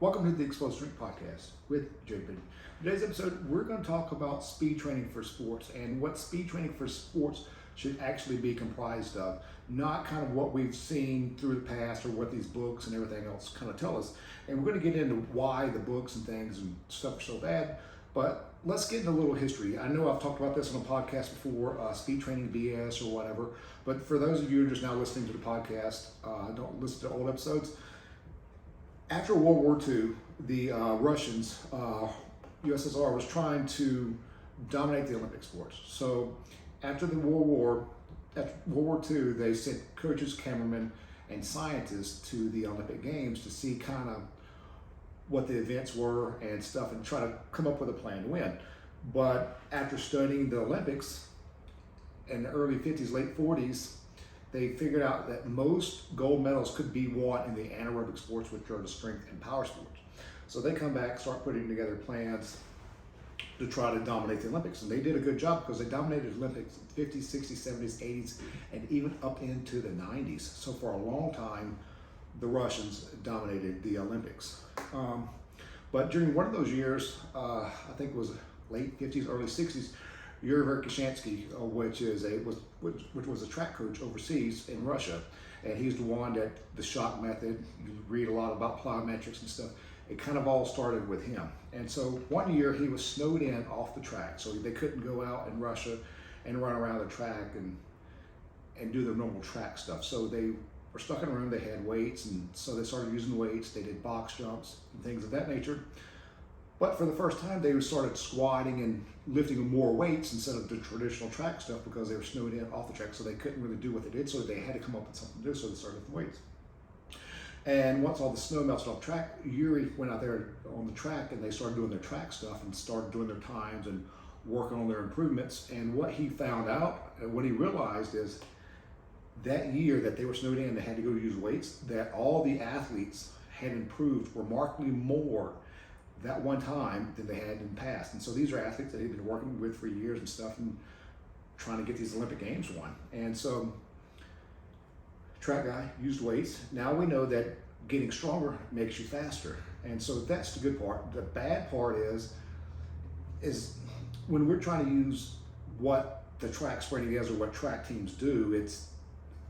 Welcome to the Explosive Strength Podcast with Jacob. Today's episode, we're going to talk about speed training for sports and what speed training for sports should actually be comprised of, not kind of what we've seen through the past or what these books and everything else kind of tell us. And we're going to get into why the books and things and stuff are so bad, but let's get into a little history. I know I've talked about this on a podcast before, speed training BS or whatever, but for those of you who are just now listening to the podcast, don't listen to old episodes. After World War II, the Russians, USSR, was trying to dominate the Olympic sports. So after World War II, they sent coaches, cameramen, and scientists to the Olympic Games to see kind of what the events were and stuff and try to come up with a plan to win. But after studying the Olympics in the early 50s, late 40s, they figured out that most gold medals could be won in the anaerobic sports, which are the strength and power sports. So they come back, start putting together plans to try to dominate the Olympics. And they did a good job because they dominated the Olympics in the 50s, 60s, 70s, 80s, and even up into the 90s. So for a long time, the Russians dominated the Olympics. But during one of those years, I think it was late 50s, early 60s, Yuri Verkhoshansky, which was a track coach overseas in Russia, and he's the one that the shock method. You read a lot about plyometrics and stuff. It kind of all started with him. And so one year he was snowed in off the track, so they couldn't go out in Russia and run around the track and do the normal track stuff. So they were stuck in a room. They had weights, and so they started using weights. They did box jumps and things of that nature. But for the first time, they started squatting and lifting more weights instead of the traditional track stuff because they were snowed in off the track, so they couldn't really do what they did, so they had to come up with something to do, so they started lifting weights. And once all the snow melted off track, Yuri went out there on the track and they started doing their track stuff and started doing their times and working on their improvements. And what he found out, and what he realized is that year that they were snowed in, they had to go use weights, that all the athletes had improved remarkably more that one time than they had in the past. And so these are athletes that he'd been working with for years and stuff and trying to get these Olympic Games won. And so track guy used weights. Now we know that getting stronger makes you faster. And so that's the good part. The bad part is when we're trying to use what the track sprinting is or what track teams do, it's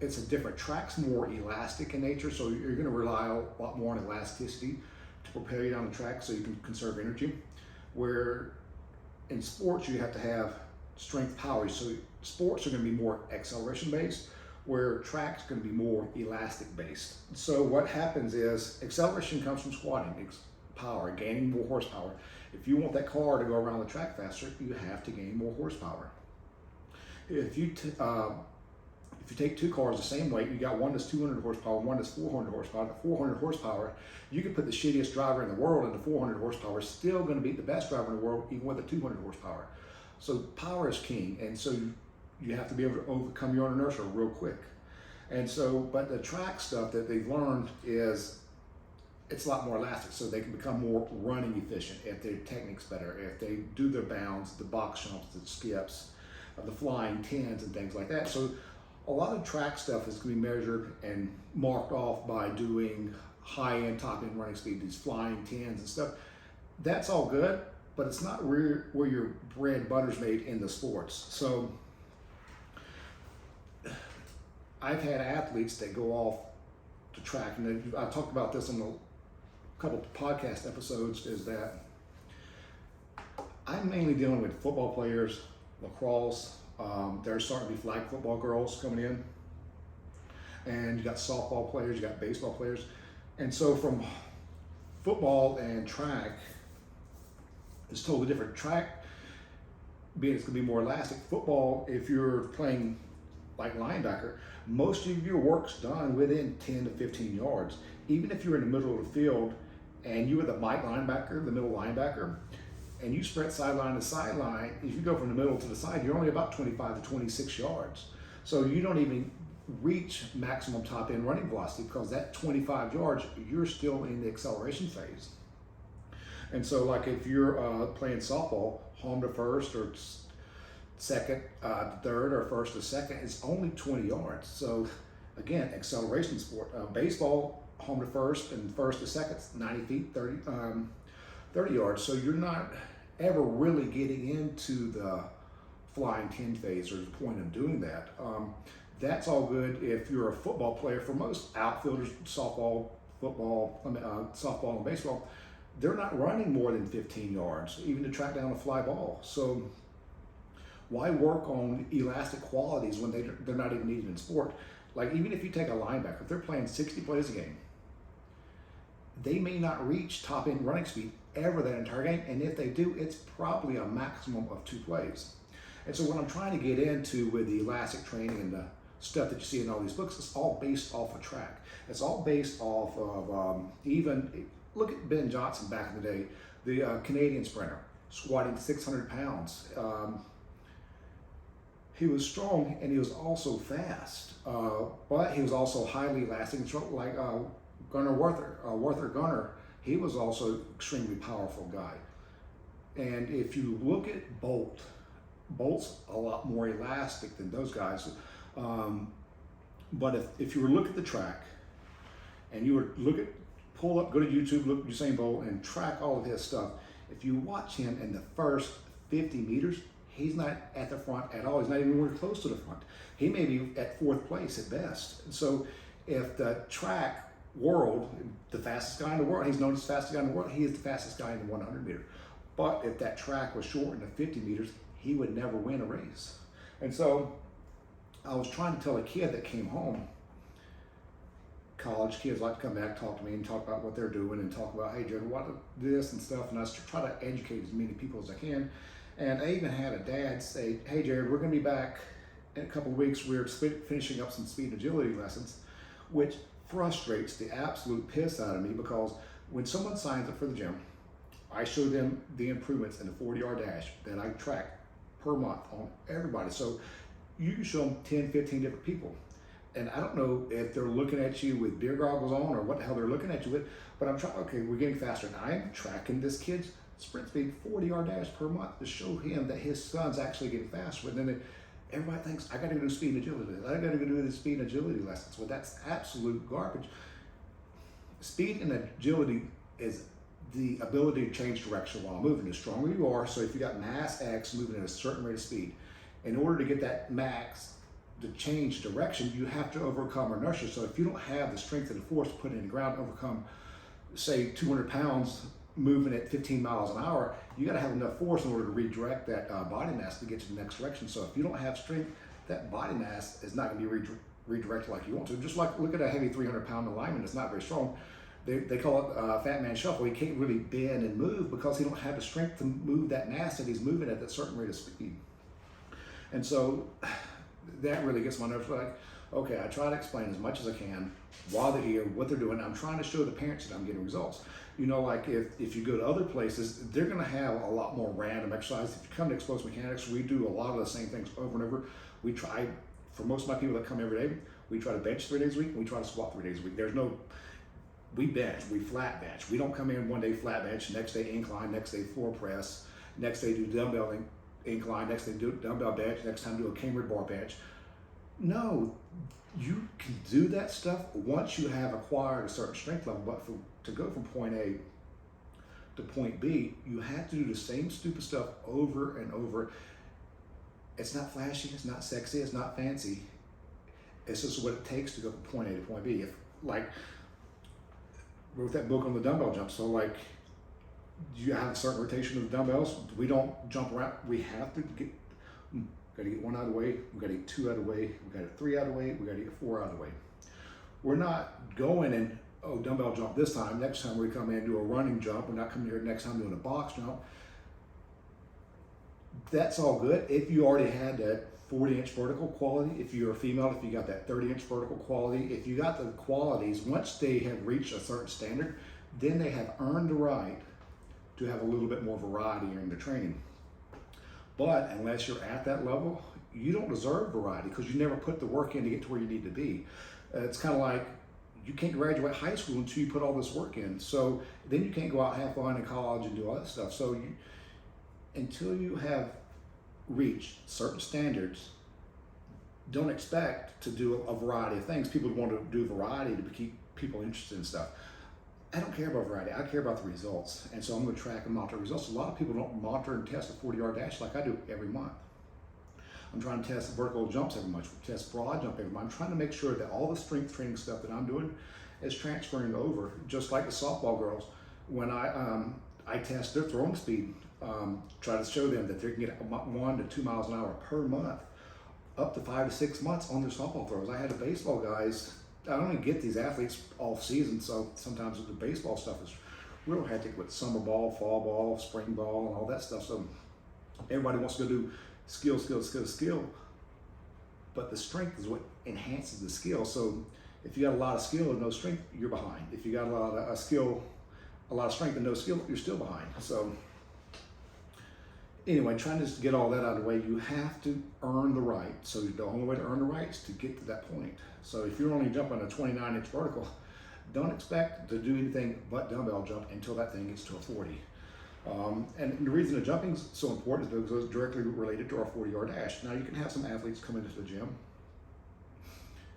a different. Track's more elastic in nature, so you're going to rely a lot more on elasticity to propel you down the track so you can conserve energy. Where in sports you have to have strength power. So sports are going to be more acceleration based, where track's going to be more elastic based. So what happens is acceleration comes from squatting, power, gaining more horsepower. If you want that car to go around the track faster, you have to gain more horsepower. If you take two cars the same weight, you got one that's 200 horsepower, one that's 400 horsepower. The 400 horsepower, you can put the shittiest driver in the world, and the 400 horsepower is still going to beat the best driver in the world, even with the 200 horsepower. So power is king, and so you have to be able to overcome your own inertia real quick. And so, but the track stuff that they've learned is it's a lot more elastic, so they can become more running efficient if their technique's better, if they do their bounds, the box jumps, the skips, the flying tens and things like that. So a lot of track stuff is going to be measured and marked off by doing high-end, top-end running speed, these flying tens and stuff. That's all good, but it's not where your bread and butter's made in the sports. So I've had athletes that go off the track, and I talked about this in a couple of podcast episodes, is that I'm mainly dealing with football players, lacrosse. There's starting to be flag football girls coming in, and you got softball players, you got baseball players. And so from football and track, it's totally different. Track, being it's going to be more elastic. Football, if you're playing like linebacker, most of your work's done within 10 to 15 yards. Even if you're in the middle of the field and you were the Mike linebacker, the middle linebacker, and you sprint sideline to sideline, if you go from the middle to the side, you're only about 25 to 26 yards. So you don't even reach maximum top end running velocity because that 25 yards, you're still in the acceleration phase. And so like if you're playing softball, home to first or second to third or first to second, it's only 20 yards. So again, acceleration sport. Baseball, home to first and first to second, 90 feet, 30 yards. So you're not ever really getting into the flying 10 phase or the point of doing that. That's all good if you're a football player. For most outfielders, softball, and baseball, they're not running more than 15 yards, even to track down a fly ball. So why work on elastic qualities when they're not even needed in sport? Like, even if you take a linebacker, if they're playing 60 plays a game, they may not reach top end running speed ever that entire game. And if they do, it's probably a maximum of 2 plays. And so what I'm trying to get into with the elastic training and the stuff that you see in all these books, it's all based off of track. It's all based off of even, look at Ben Johnson back in the day, the Canadian sprinter, squatting 600 pounds. He was strong and he was also fast, but he was also highly elastic, like Gunnar Werther Gunnar. He was also extremely powerful guy. And if you look at Bolt's a lot more elastic than those guys. But if you were to look at the track and you were go to YouTube, look at Usain Bolt and track all of his stuff. If you watch him in the first 50 meters, he's not at the front at all. He's not even anywhere close to the front. He may be at 4th place at best. And so if the track world, the fastest guy in the world, he's known as the fastest guy in the world, he is the fastest guy in the 100 meter. But if that track was shortened to 50 meters, he would never win a race. And so I was trying to tell a kid that came home, college kids like to come back, talk to me and talk about what they're doing and talk about, hey, Jared, what this and stuff. And I try to educate as many people as I can. And I even had a dad say, hey, Jared, we're going to be back in a couple of weeks. We're finishing up some speed and agility lessons, which frustrates the absolute piss out of me, because when someone signs up for the gym, I show them the improvements in the 40-yard dash that I track per month on everybody. So you can show them 10, 15 different people. And I don't know if they're looking at you with beer goggles on or what the hell they're looking at you with, but I'm trying, okay, we're getting faster. And I'm tracking this kid's sprint speed, 40-yard dash per month, to show him that his son's actually getting faster. But then everybody thinks, I got to go do speed and agility. I got to go do the speed and agility lessons. Well, that's absolute garbage. Speed and agility is the ability to change direction while moving. The stronger you are, so if you got mass X moving at a certain rate of speed, in order to get that max to change direction, you have to overcome inertia. So if you don't have the strength and the force to put in the ground, overcome, say, 200 pounds moving at 15 miles an hour, you got to have enough force in order to redirect that body mass to get to the next direction. So if you don't have strength, that body mass is not going to be redirected like you want to. Just like, look at a heavy 300-pound lineman that's not very strong. They call it fat man shuffle. He can't really bend and move because he don't have the strength to move that mass that he's moving at that certain rate of speed. And so that really gets my nerves. Like, okay, I try to explain as much as I can while they're here, what they're doing. I'm trying to show the parents that I'm getting results. You know, like if you go to other places, they're going to have a lot more random exercise. If you come to Explosive Mechanics, we do a lot of the same things over and over. We try, for most of my people that come every day, we try to bench 3 days a week, and we try to squat 3 days a week. We bench, we flat bench. We don't come in one day flat bench, next day incline, next day floor press, next day do dumbbell incline, next day do dumbbell bench, next time do a cambered bar bench. No, you can do that stuff once you have acquired a certain strength level, but to go from point A to point B, you have to do the same stupid stuff over and over. It's not flashy, it's not sexy, it's not fancy. It's just what it takes to go from point A to point B. Wrote that book on the dumbbell jump. So like, you have a certain rotation of the dumbbells. We don't jump around. We have to got to get 1 out of the way. We got to get 2 out of the way. We got to get 3 out of the way. We got to get 4 out of the way. We're not going and, oh, dumbbell jump this time. Next time we come in and do a running jump. We're not coming here next time doing a box jump. That's all good. If you already had that 40-inch vertical quality, if you're a female, if you got that 30-inch vertical quality, if you got the qualities, once they have reached a certain standard, then they have earned the right to have a little bit more variety in the training. But unless you're at that level, you don't deserve variety because you never put the work in to get to where you need to be. It's kind of like you can't graduate high school until you put all this work in. So then you can't go out and have fun in college and do all that stuff. So until you have reached certain standards, don't expect to do a variety of things. People want to do variety to keep people interested in stuff. I don't care about variety. I care about the results. And so I'm going to track and monitor results. A lot of people don't monitor and test a 40-yard dash like I do every month. I'm trying to test vertical jumps every month, test broad jump every month. I'm trying to make sure that all the strength training stuff that I'm doing is transferring over, just like the softball girls. When I test their throwing speed, try to show them that they can get 1 to 2 miles an hour per month, up to 5 to 6 months on their softball throws. I had the baseball guys. I don't even get these athletes off season, so sometimes the baseball stuff is real hectic with summer ball, fall ball, spring ball, and all that stuff. So everybody wants to go do skill, but the strength is what enhances the skill. So if you got a lot of skill and no strength, you're behind. If you got a lot of strength and no skill, you're still behind. So anyway, trying to just get all that out of the way, you have to earn the right. So the only way to earn the right is to get to that point. So if you're only jumping a 29-inch vertical, don't expect to do anything but dumbbell jump until that thing gets to a 40. And the reason the jumping is so important is because it's directly related to our 40-yard dash. Now you can have some athletes come into the gym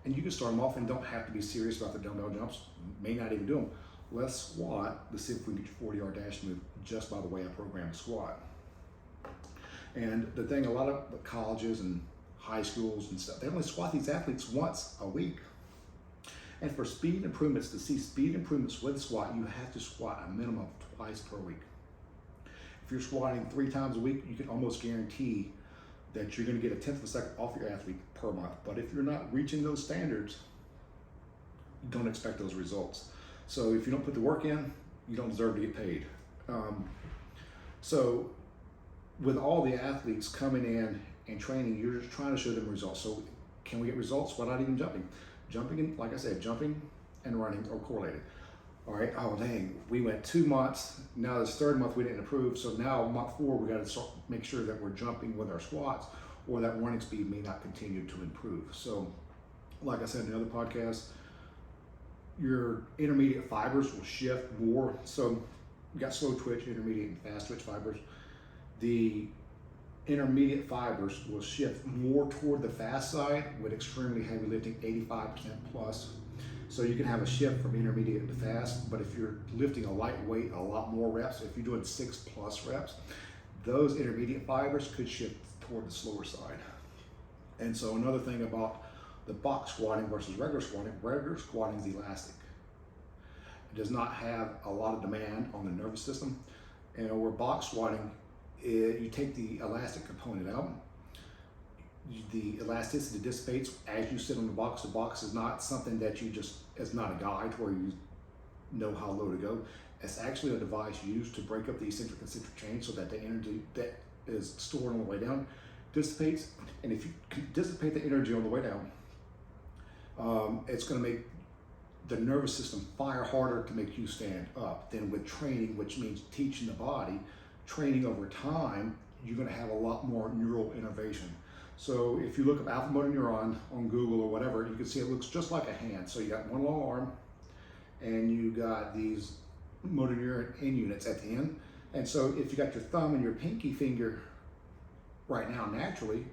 and you can start them off and don't have to be serious about the dumbbell jumps, may not even do them. Let's squat to see if we can get your 40-yard dash move just by the way I program a squat. And the thing, a lot of colleges and high schools and stuff, they only squat these athletes once a week. And for speed improvements, to see speed improvements with squat, you have to squat a minimum of twice per week. If you're squatting 3 times a week, you can almost guarantee that you're going to get a tenth of a second off your athlete per month. But if you're not reaching those standards, don't expect those results. So if you don't put the work in, you don't deserve to get paid. So with all the athletes coming in and training, you're just trying to show them results. So can we get results without even jumping? Jumping, and like I said, jumping and running are correlated. All right, oh dang, we went 2 months, now this 3rd month we didn't improve, so now month 4 we got to start make sure that we're jumping with our squats, or that running speed may not continue to improve. So like I said in the other podcast, your intermediate fibers will shift more. So you got slow twitch, intermediate, and fast twitch fibers. The intermediate fibers will shift more toward the fast side with extremely heavy lifting, 85% plus. So you can have a shift from intermediate to fast, but if you're lifting a lightweight, a lot more reps, if you're doing 6+ reps, those intermediate fibers could shift toward the slower side. And so another thing about the box squatting versus regular squatting is elastic. It does not have a lot of demand on the nervous system. And where box squatting, you take the elastic component out, the elasticity dissipates as you sit on the box. The box is not something that it's not a guide where you know how low to go. It's actually a device used to break up the eccentric concentric chain so that the energy that is stored on the way down dissipates. And if you dissipate the energy on the way down, it's going to make the nervous system fire harder to make you stand up. Then with training, which means teaching the body, training over time, you're going to have a lot more neural innervation. So if you look up alpha motor neuron on Google or whatever, you can see it looks just like a hand. So you got one long arm and you got these motor neuron end units at the end. And so if you got your thumb and your pinky finger right now naturally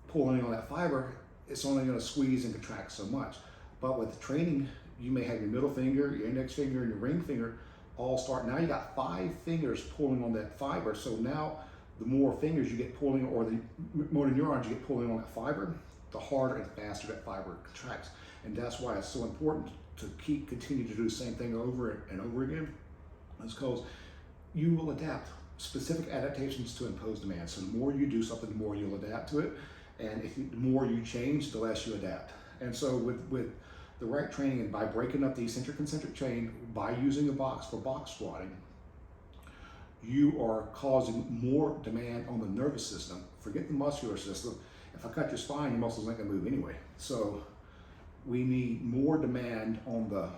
pulling on that fiber, it's only going to squeeze and contract so much. But with training, you may have your middle finger, your index finger, and your ring finger all start. Now you got 5 fingers pulling on that fiber. So now the more fingers you get pulling, or the motor neurons you get pulling on that fiber, the harder and faster that fiber contracts. And that's why it's so important to continue to do the same thing over and over again. It's because you will adapt specific adaptations to imposed demand. So the more you do something, the more you'll adapt to it. And the more you change, the less you adapt. And so with the right training, and by breaking up the eccentric concentric chain, by using a box for box squatting, you are causing more demand on the nervous system. Forget the muscular system. If I cut your spine, your muscles aren't gonna move anyway. So we need more demand on the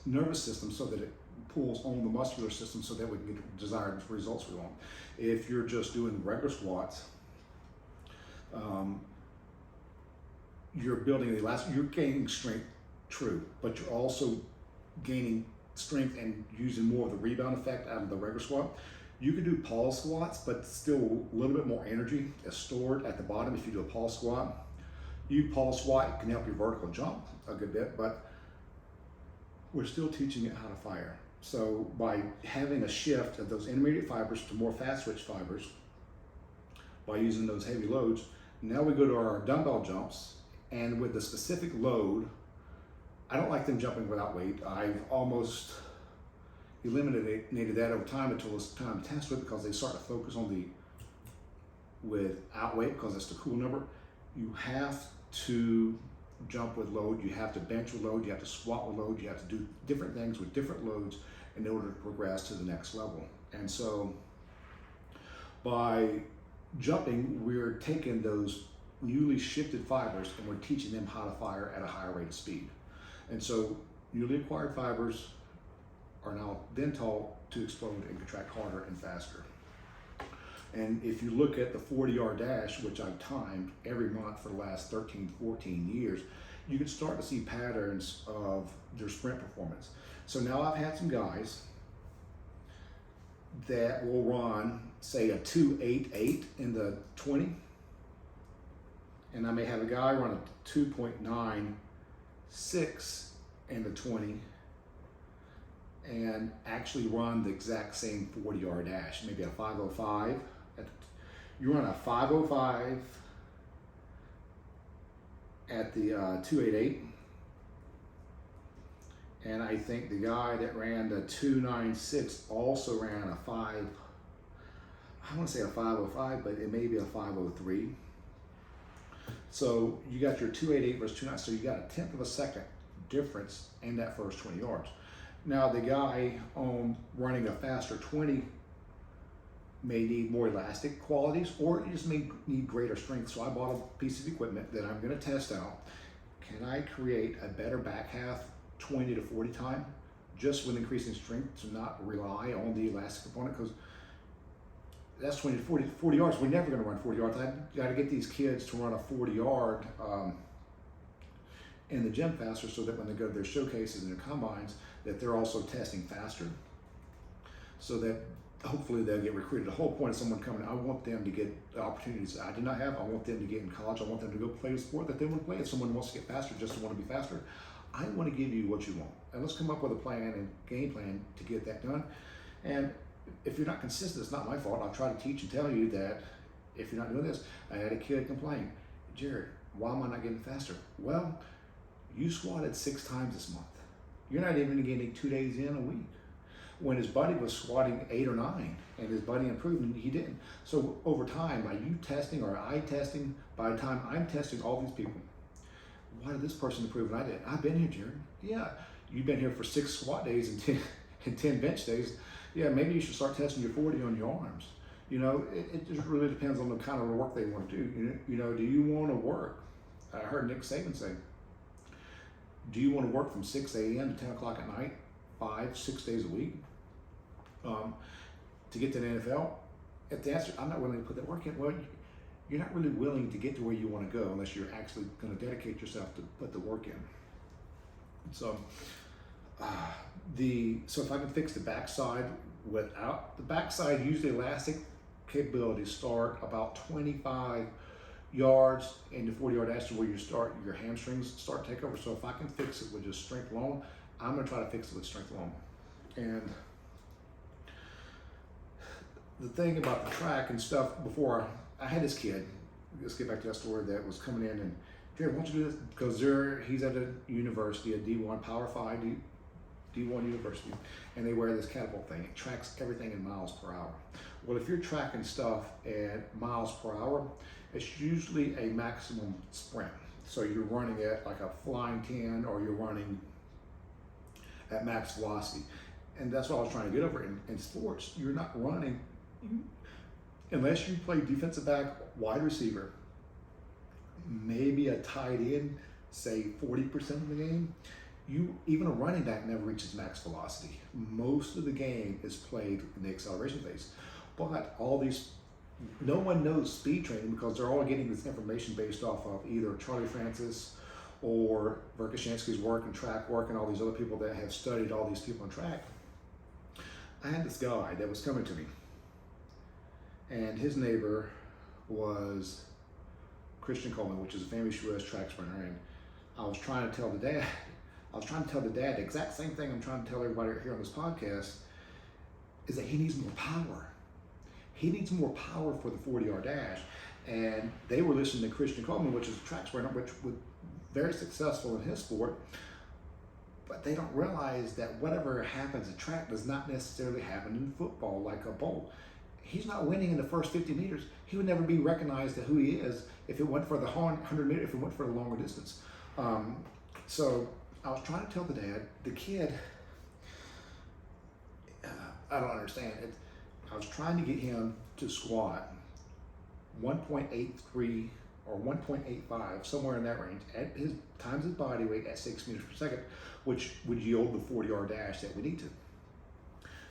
nervous system so that it pulls on the muscular system so that we can get the desired results we want. If you're just doing regular squats, you're building the elastic, you're gaining strength, true, but you're also gaining strength and using more of the rebound effect out of the regular squat. You can do pause squats, but still a little bit more energy is stored at the bottom if you do a pause squat. You pause squat can help your vertical jump a good bit, but we're still teaching it how to fire. So by having a shift of those intermediate fibers to more fast switch fibers, by using those heavy loads, now we go to our dumbbell jumps, and with the specific load, I don't like them jumping without weight. I've almost eliminated that over time until it's time to test with, because they start to focus on the without weight because that's the cool number. You have to jump with load, you have to bench with load, you have to squat with load, you have to do different things with different loads in order to progress to the next level. And so by jumping, we're taking those newly shifted fibers and we're teaching them how to fire at a higher rate of speed. And so newly acquired fibers are now then taught to explode and contract harder and faster. And if you look at the 40-yard dash, which I've timed every month for the last 13, 14 years, you can start to see patterns of their sprint performance. So now I've had some guys that will run, say, a 2.88 in the 20, and I may have a guy run a 2.96 in the 20, and actually run the exact same 40-yard dash, maybe a 5.05. You run a 5.05 at the 2.88, and I think the guy that ran the 2.96 also ran a 5. I want to say a 5.05, but it may be a 5.03. So you got your 2.88 versus 2.9, so you got a tenth of a second difference in that first 20 yards. Now the guy running a faster 20 may need more elastic qualities, or you just may need greater strength. So I bought a piece of equipment that I'm going to test out. Can I create a better back half 20 to 40 time just with increasing strength to not rely on the elastic component? Because that's 20 to 40 yards. We're never going to run 40 yards. I've got to get these kids to run a 40-yard in the gym faster, so that when they go to their showcases and their combines, that they're also testing faster, so that hopefully they'll get recruited. The whole point of someone coming, I want them to get the opportunities I did not have. I want them to get in college. I want them to go play a sport that they want to play. If someone wants to get faster just to want to be faster, I want to give you what you want. And let's come up with a plan and game plan to get that done. And if you're not consistent, it's not my fault. I'll try to teach and tell you that if you're not doing this. I had a kid complain, Jared, why am I not getting faster? Well, you squatted 6 times this month. You're not even getting 2 days in a week. When his buddy was squatting 8 or 9 and his buddy improved and he didn't. So over time, by you testing or I testing, by the time I'm testing all these people, why did this person improve and I didn't? I've been here, Jared. Yeah, you've been here for 6 squat days and 10 bench days. Yeah, maybe you should start testing your 40 on your arms. You know, it just really depends on the kind of work they want to do. You know, do you want to work? I heard Nick Saban say, do you want to work from 6 a.m. to 10 o'clock at night, 5-6 days a week, to get to the NFL? If the answer, I'm not willing to put that work in, well, you're not really willing to get to where you want to go unless you're actually going to dedicate yourself to put the work in. So, so if I can fix the backside without the backside, use the elastic capabilities start about 25 yards in the 40-yard dash to where you start, your hamstrings start to take over. So if I can fix it with just strength alone, I'm going to try to fix it with strength alone. And the thing about the track and stuff, before I had this kid, let's get back to that story, that was coming in and, Jared, why don't you do this? Because he's at a university, a D1, Power 5, D1 university, and they wear this catapult thing. It tracks everything in miles per hour. Well, if you're tracking stuff at miles per hour, it's usually a maximum sprint. So you're running at like a flying 10, or you're running at max velocity. And that's what I was trying to get over. In sports, you're not running, unless you play defensive back, wide receiver, maybe a tight end, say 40% of the game. Even a running back never reaches max velocity. Most of the game is played in the acceleration phase. But no one knows speed training, because they're all getting this information based off of either Charlie Francis or Verkhoshansky's work and track work and all these other people that have studied all these people in track. I had this guy that was coming to me, and his neighbor was Christian Coleman, which is a famous U.S. track sprinter, and I was trying to tell the dad, I was trying to tell the dad the exact same thing I'm trying to tell everybody here on this podcast, is that he needs more power. He needs more power for the 40-yard dash. And they were listening to Christian Coleman, which is a track sprinter, which was very successful in his sport. But they don't realize that whatever happens in track does not necessarily happen in football, like a Bolt. He's not winning in the first 50 meters. He would never be recognized as who he is if it went for the 100 meters, if it went for the longer distance. So I was trying to tell the dad, the kid, I don't understand it. I was trying to get him to squat 1.83 or 1.85, somewhere in that range, at his times his body weight at 6 meters per second, which would yield the 40-yard dash that we need to.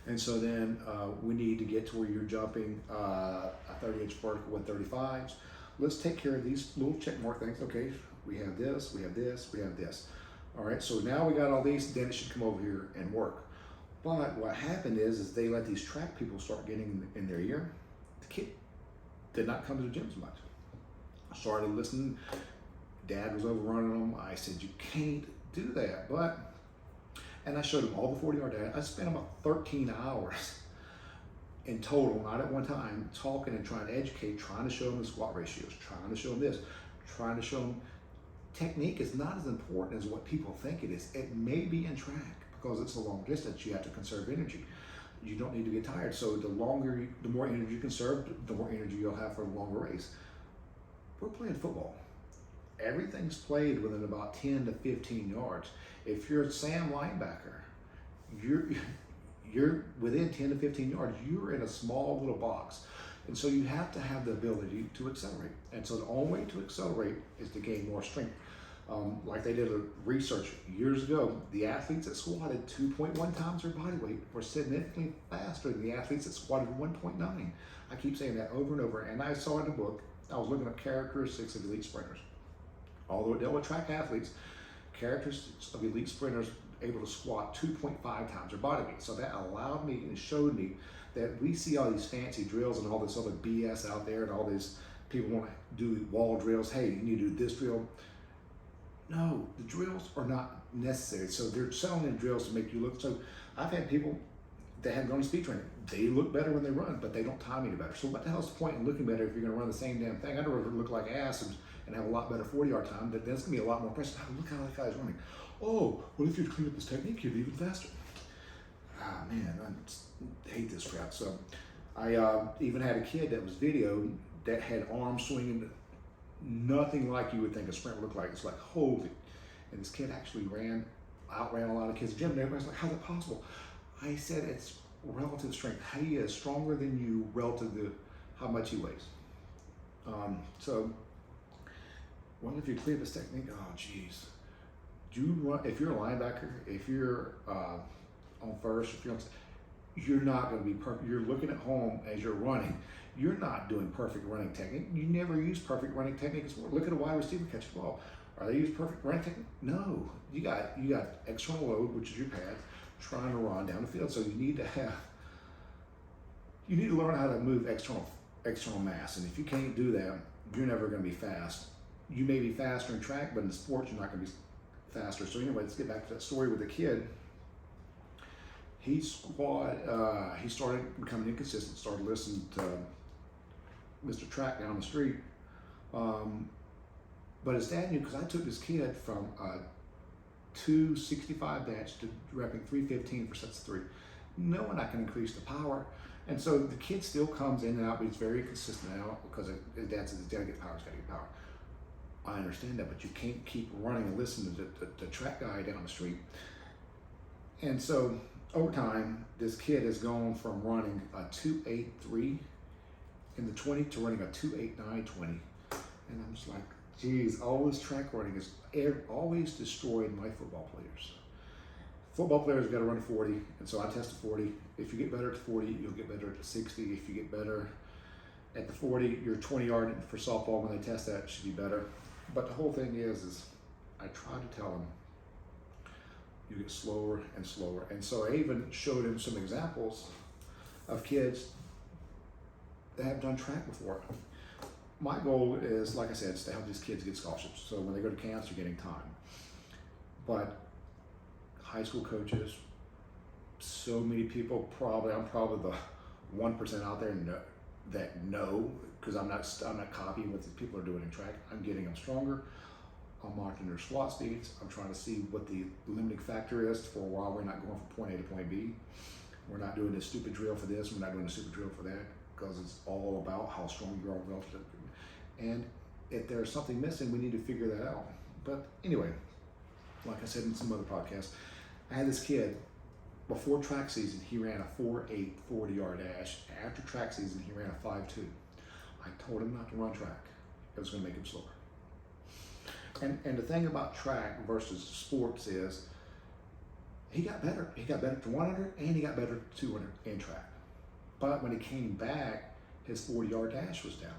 And so then we need to get to where you're jumping a 30-inch vertical with 35s. Let's take care of these little check mark things. Okay, we have this, we have this, we have this. All right, so now we got all these, then it should come over here and work. But what happened is they let these track people start getting in their ear. The kid did not come to the gym as much. I started listening. Dad was overrunning them. I said, you can't do that. And I showed him all the 40-yard dash. I spent about 13 hours in total, not at one time, talking and trying to educate, trying to show them the squat ratios, trying to show them this, trying to show them technique is not as important as what people think it is. It may be in track because it's a long distance. You have to conserve energy. You don't need to get tired. So the more energy you conserve, the more energy you'll have for a longer race. We're playing football. Everything's played within about 10 to 15 yards. If you're a Sam linebacker, you're within 10 to 15 yards. You're in a small little box. And so you have to have the ability to accelerate. And so the only way to accelerate is to gain more strength. Like they did a research years ago, the athletes that squatted 2.1 times their body weight were significantly faster than the athletes that squatted 1.9. I keep saying that over and over. And I saw in the book, I was looking at characteristics of elite sprinters. Although it dealt with track athletes, characteristics of elite sprinters able to squat 2.5 times their body weight. So that allowed me and showed me that we see all these fancy drills and all this other BS out there, and all these people want to do wall drills. Hey, you need to do this drill. No, the drills are not necessary. So they're selling in drills to make you look. So I've had people that have gone to speed training. They look better when they run, but they don't time any better. So what the hell's the point in looking better if you're going to run the same damn thing? I'd rather look like ass and have a lot better 40-yard time. Then it's going to be a lot more impressive. Oh, look how that guy's running. Oh, well, if you'd clean up this technique, you'd be even faster. Ah, man, I hate this crap. So I even had a kid that was videoed that had arms swinging, nothing like you would think a sprint looked like. It's like, holy. And this kid actually outran a lot of kids in the gym. And everybody's like, how's that possible? I said, it's relative strength. He is stronger than you relative to how much he weighs. So, well, if you clear this technique, oh, geez. Do you run, if you're a linebacker, if you're on first, you're not going to be perfect. You're looking at home as you're running. You're not doing perfect running technique. You never use perfect running technique. Look at a wide receiver catch the ball. Are they use perfect running technique? No. You got external load, which is your pads, trying to run down the field. So you need to learn how to move external mass. And if you can't do that, you're never going to be fast. You may be faster in track, but in sports, you're not going to be faster. So anyway, let's get back to that story with the kid. He started becoming inconsistent, started listening to Mr. Track down the street. But his dad knew, because I took this kid from 265 dash to repping 315 for sets of 3, knowing I can increase the power. And so the kid still comes in and out, but he's very consistent now because his dad says he's got to get power, he's got to get power. I understand that, but you can't keep running and listening to the track guy down the street. And so over time, this kid has gone from running a 2.83 in the 20 to running a 2.89 20. And I'm just like, geez, all this track running is always destroyed my football players. Football players got to run 40, and so I test a 40. If you get better at 40, you'll get better at the 60. If you get better at the 40, your 20-yard for softball, when they test that, should be better. But the whole thing is I try to tell them, you get slower and slower. And so I even showed him some examples of kids that have done track before. My goal is, like I said, is to help these kids get scholarships. So when they go to camps, they're getting time. But high school coaches, so many people I'm probably the 1% out there that know, because I'm not copying what these people are doing in track. I'm getting them stronger. I'm monitoring their squat speeds. I'm trying to see what the limiting factor is for a while we're not going from point A to point B. We're not doing a stupid drill for this. We're not doing a stupid drill for that, because it's all about how strong you are relative. And if there's something missing, we need to figure that out. But anyway, like I said in some other podcasts, I had this kid, before track season, he ran a 4.8 40-yard dash. After track season, he ran a 5.2. I told him not to run track. It was going to make him slower. And the thing about track versus sports is he got better. He got better to 100 and he got better to 200 in track. But when he came back, his 40-yard dash was down.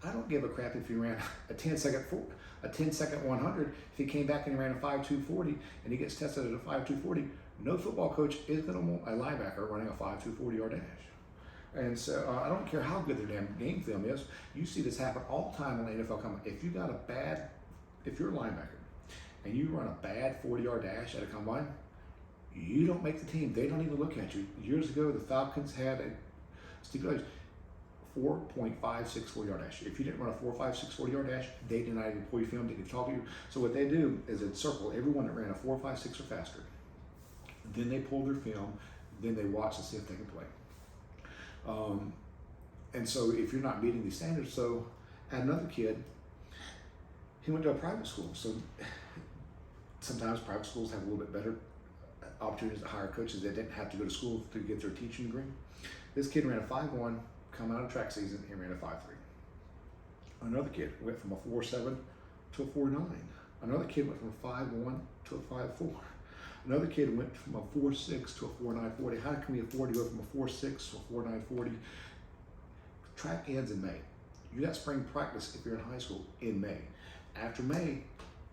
I don't give a crap if he ran a 10-second 100. If he came back and he ran a 5.2 40 and he gets tested at a 5.2 40, no football coach is going to want a linebacker running a 5.2 40-yard dash. And so I don't care how good their damn game film is. You see this happen all the time in the NFL. If you're a linebacker and you run a bad 40-yard dash at a combine, you don't make the team. They don't even look at you. Years ago, the Falcons had a Steve 4.56 40-yard dash. If you didn't run a 4.56 40-yard dash, they did not even pull your film, they didn't talk to you. So what they do is they'd circle everyone that ran a 4.56 or faster. Then they pull their film, then they watch to see if they can play. And so if you're not meeting these standards, so I had another kid, he went to a private school. So sometimes private schools have a little bit better opportunities to hire coaches that didn't have to go to school to get their teaching degree. This kid ran a 5.1, come out of track season, he ran a 5.3. Another kid went from a 4.7 to a 4.9. Another kid went from a 5.1 to a 5.4. Another kid went from a 4.6 to a 4.9 40. How can we afford to go from a 4.6 to a 4.9 40? Track ends in May. You got spring practice if you're in high school in May. After May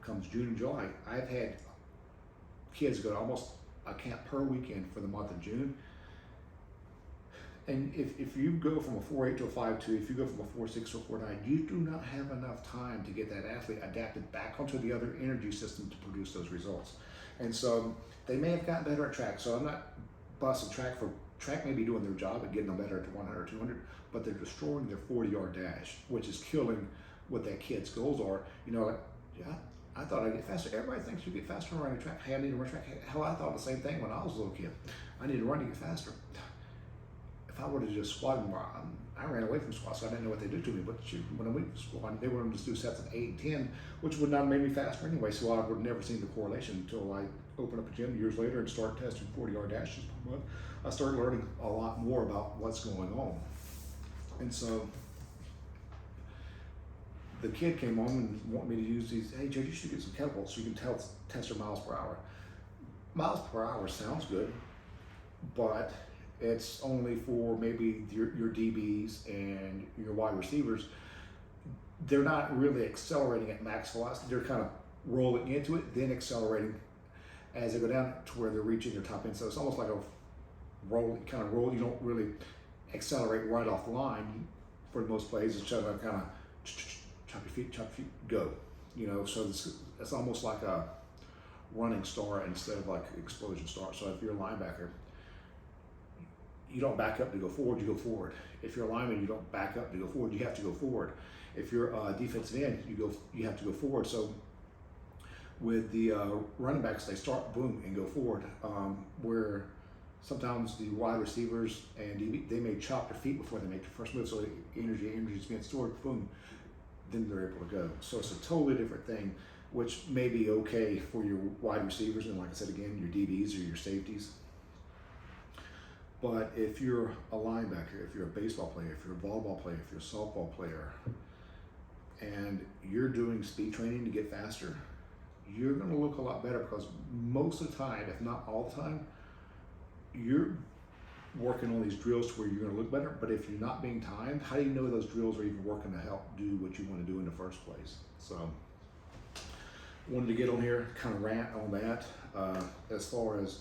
comes June and July. I've had kids go to almost a camp per weekend for the month of June. And if you go from a 4.8 to a 5.2, if you go from a 4.6 to a 4.9, you do not have enough time to get that athlete adapted back onto the other energy system to produce those results. And so they may have gotten better at track. So I'm not busting track may be doing their job at getting them better at 100 or 200, but they're destroying their 40-yard dash, which is killing what that kid's goals are. You know, yeah, I thought I'd get faster. Everybody thinks you get faster running track. Hey, I need to run track. Hell, I thought the same thing when I was a little kid. I need to run to get faster. If I would have just squatted more, I ran away from squats, so I didn't know what they did to me. But when I went to squat, they wanted to just do sets of 8 and 10, which would not have made me faster anyway. So I would have never seen the correlation until I opened up a gym years later and started testing 40-yard dashes per month. I started learning a lot more about what's going on. And so the kid came home and wanted me to use these. Hey, Joe, you should get some kettlebells so you can test your miles per hour. Miles per hour sounds good, but it's only for maybe your DBs and your wide receivers. They're not really accelerating at max velocity. They're kind of rolling into it, then accelerating as they go down to where they're reaching their top end. So it's almost like a roll. You don't really accelerate right off the line for most plays. It's kind of chop your feet, go. You know, so it's almost like a running start instead of like explosion start. So if you're a linebacker, you don't back up to go forward, you go forward. If you're a lineman, you don't back up to go forward, you have to go forward. If you're a defensive end, you have to go forward. So with the running backs, they start boom and go forward, where sometimes the wide receivers and DB, they may chop their feet before they make the first move, so the energy is being stored, boom, then they're able to go. So it's a totally different thing, which may be okay for your wide receivers and, like I said again, your DBs or your safeties. But if you're a linebacker, if you're a baseball player, if you're a volleyball player, if you're a softball player, and you're doing speed training to get faster, you're going to look a lot better, because most of the time, if not all the time, you're working on these drills to where you're going to look better. But if you're not being timed, how do you know those drills are even working to help do what you want to do in the first place? So wanted to get on here, kind of rant on that as far as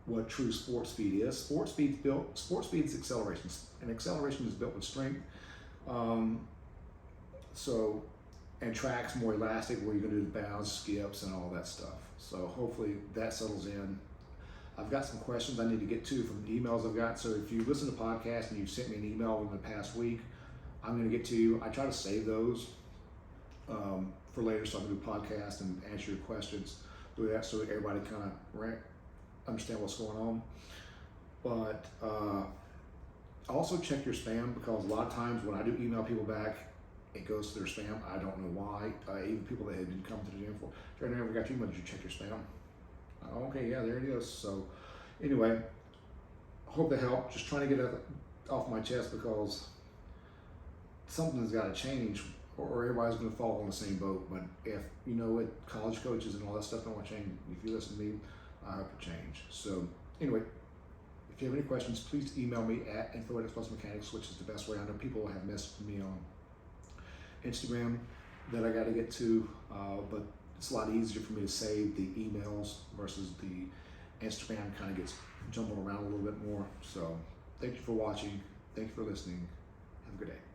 what true sports speed is. Sports speed is acceleration, and acceleration is built with strength. So and track's more elastic where you're gonna do the bounds, skips, and all that stuff. So hopefully that settles in. I've got some questions I need to get to from the emails I've got. So if you listen to podcasts and you've sent me an email in the past week, I'm gonna get to you. I try to save those for later, so I can do podcast and answer your questions. Do that so everybody kind of understand what's going on. But also check your spam, because a lot of times when I do email people back, it goes to their spam. I don't know why. Even people that had been coming to the gym for, I never got your email. Did you check your spam? Okay, yeah, there it is. So anyway, hope that helped. Just trying to get it off my chest, because something's got to change, or everybody's going to fall in the same boat. But if you know it, college coaches and all that stuff don't want to change. If you listen to me, I hope it change. So anyway, if you have any questions, please email me at info@explosivemechanics, which is the best way. I know people have messaged me on Instagram that I got to get to, but it's a lot easier for me to save the emails versus the Instagram. Kind of gets jumbling around a little bit more. So thank you for watching. Thank you for listening. Have a good day.